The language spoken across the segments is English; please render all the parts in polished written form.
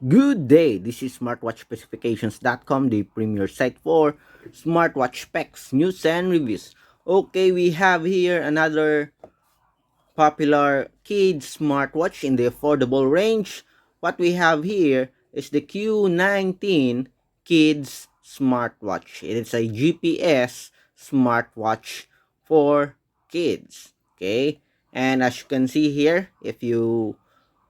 Good day, this is smartwatchspecifications.com, the premier site for smartwatch specs, news, and reviews. Okay, we have here another popular kids smartwatch in the affordable range. What we have here is the Q19 kids smartwatch. It is a GPS smartwatch for kids. Okay, and as you can see here, if you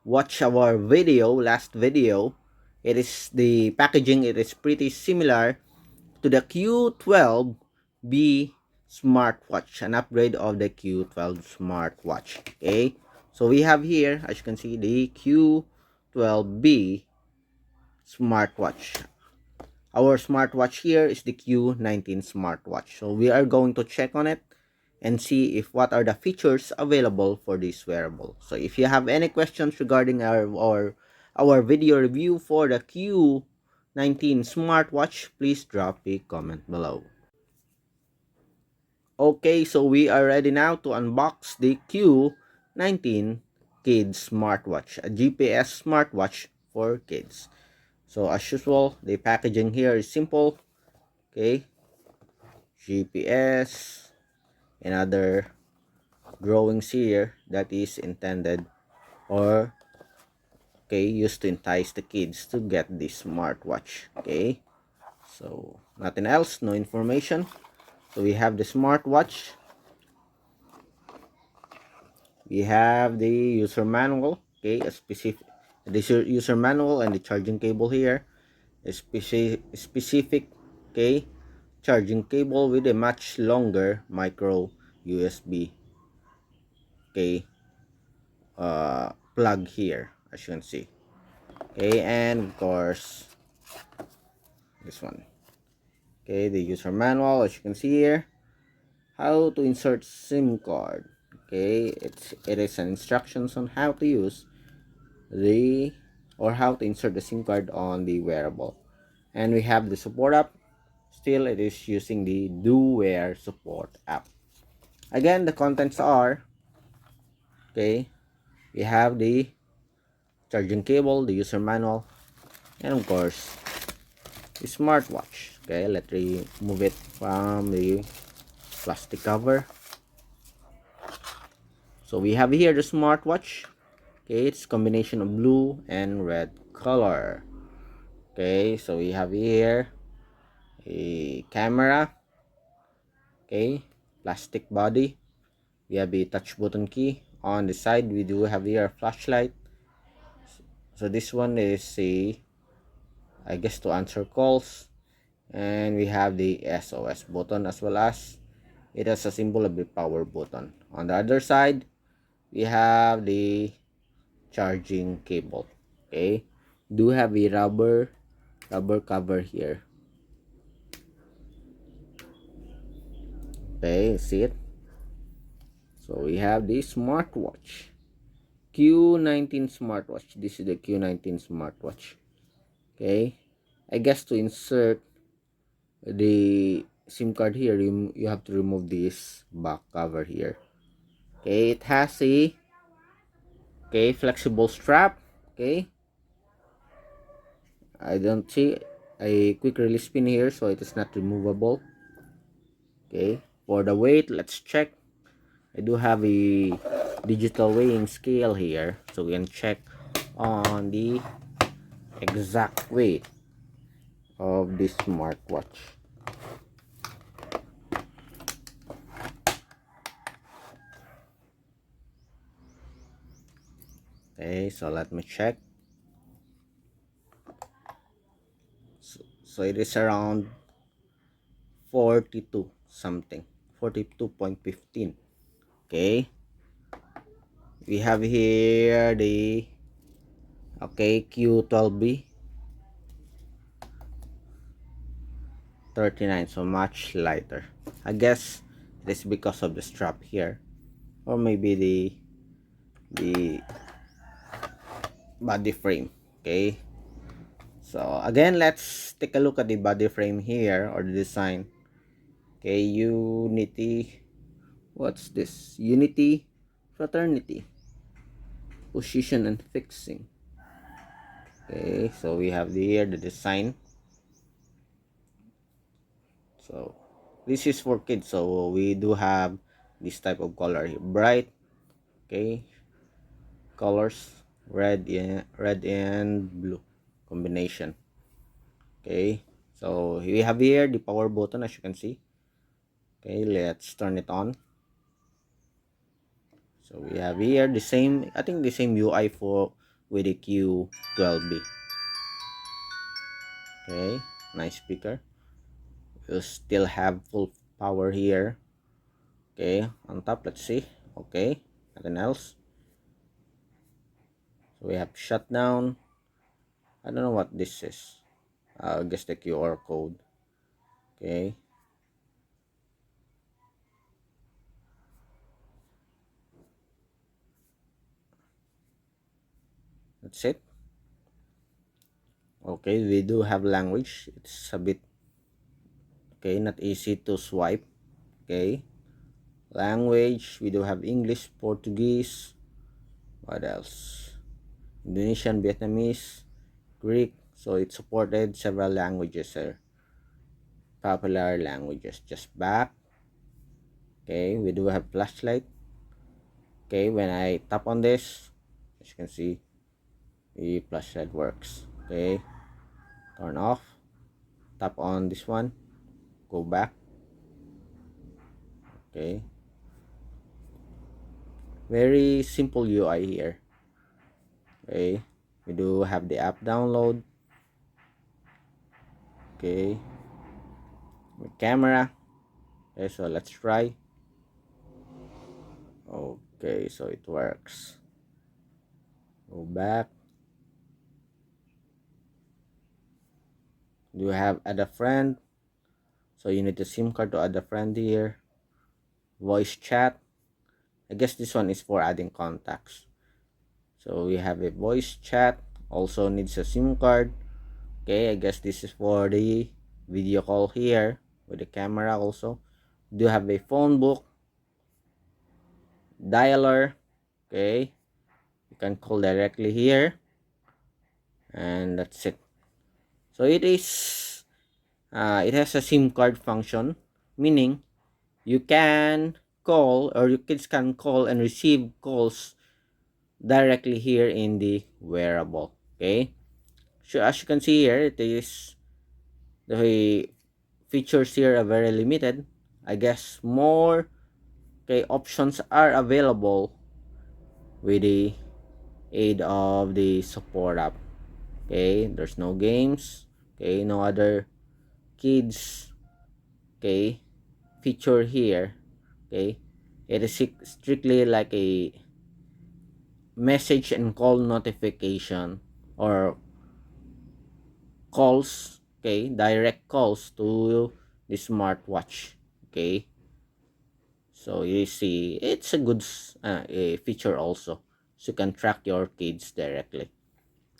watch our last video, it is the packaging, it is pretty similar to the Q12B smartwatch, an upgrade of the Q12 smartwatch. Okay, so we have here, as you can see, the Q12B smartwatch. Our smartwatch here is the Q19 smartwatch. So we are going to check on it and see if what are the features available for this wearable. So if you have any questions regarding our video review for the Q19 smartwatch, please drop a comment below. Okay, so we are ready now to unbox the Q19 Kids smartwatch, a GPS smartwatch for kids. So as usual, the packaging here is simple. Okay, GPS and other drawings here that is intended or okay used to entice the kids to get this smartwatch. Okay, so nothing else, no information. So we have the smartwatch, we have the user manual. Okay, a specific user manual and the charging cable here, a specific okay charging cable with a much longer micro USB okay plug here, as you can see. Okay, and of course this one. Okay, the user manual, as you can see here, how to insert SIM card. Okay, it is an instructions on how to use the or how to insert the SIM card on the wearable. And we have the support app. Still, it is using the Do Wear support app. Again, the contents are okay. We have the charging cable, the user manual, and of course the smartwatch. Okay, let's remove it from the plastic cover. So we have here the smartwatch. Okay, it's combination of blue and red color. Okay, so we have here a camera. Okay, plastic body. We have a touch button key. On the side we do have here a flashlight. So this one is a, I guess, to answer calls. And we have the SOS button, as well as it has a symbol of the power button. On the other side we have the charging cable. Okay, do have a rubber cover here. Okay, see it. So we have the smartwatch, Q19 smartwatch. This is the Q19 smartwatch. Okay, I guess to insert the SIM card here, you have to remove this back cover here. Okay, it has a okay flexible strap. Okay, I don't see a quick release pin here, so it is not removable. Okay, for the weight, let's check. I do have a digital weighing scale here, so we can check on the exact weight of this smartwatch. Okay, so let me check. So it is around 42 something, 42.15. Okay, we have here the okay Q12B 39, so much lighter. I guess it is because of the strap here, or maybe the body frame. Okay, so again, let's take a look at the body frame here, or the design. Okay, Unity, what's this? Unity Fraternity, position and fixing. Okay, so we have here the design. So this is for kids, so we do have this type of color here, bright, okay, colors, red and blue combination. Okay, so we have here the power button, as you can see. Okay, let's turn it on. So we have here the same, I think the same UI for with the Q12B. Okay, nice speaker. We'll still have full power here. Okay, on top, let's see. Okay, nothing else. So we have shutdown. I don't know what this is. I guess the QR code. Okay, that's it. Okay, we do have language. It's a bit, okay, not easy to swipe. Okay, language, we do have English, Portuguese, what else, Indonesian, Vietnamese, Greek. So it supported several languages here, popular languages. Just back. Okay, we do have flashlight. Okay, when I tap on this, as you can see, the flashlight works. Okay, turn off, tap on this one, go back. Okay, very simple UI here. Okay, we do have the app download. Okay, camera. Okay, so let's try. Okay, so it works. Go back. You have add a friend, so you need a SIM card to add a friend here. Voice chat, I guess this one is for adding contacts. So we have a voice chat, also needs a SIM card. Okay, I guess this is for the video call here with the camera. Also do have a phone book, dialer. Okay, you can call directly here, and that's it. So it has a SIM card function, meaning you can call, or your kids can call and receive calls directly here in the wearable. Okay, so as you can see here, it is the features here are very limited. I guess more, okay, options are available with the aid of the support app. Okay, there's no games. Okay, no other kids, okay, feature here. Okay, it is strictly like a message and call notification, or calls, okay, direct calls to the smartwatch. Okay, so you see it's a good a feature also, so you can track your kids directly.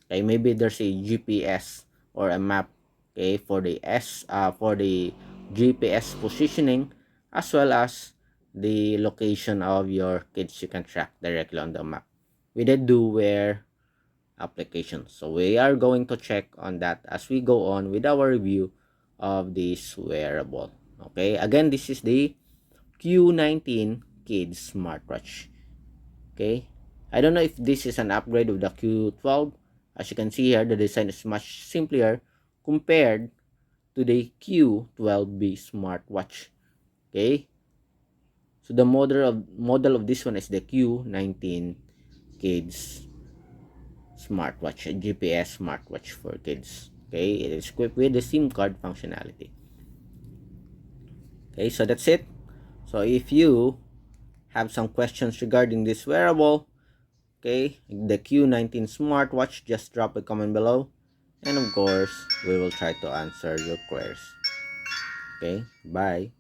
Okay, maybe there's a GPS or a map, okay, for the for the GPS positioning, as well as the location of your kids. You can track directly on the map with the do wear application. So we are going to check on that as we go on with our review of this wearable. Okay, again, this is the Q19 Kids Smartwatch. Okay, I don't know if this is an upgrade of the Q12. As you can see here, the design is much simpler compared to the Q12B smartwatch. Okay, so the model of this one is the Q19 Kids Smartwatch, a GPS smartwatch for kids. Okay, it is equipped with the SIM card functionality. Okay, so that's it. So if you have some questions regarding this wearable, okay, the Q19 smartwatch, just drop a comment below, and of course we will try to answer your queries. Okay, bye.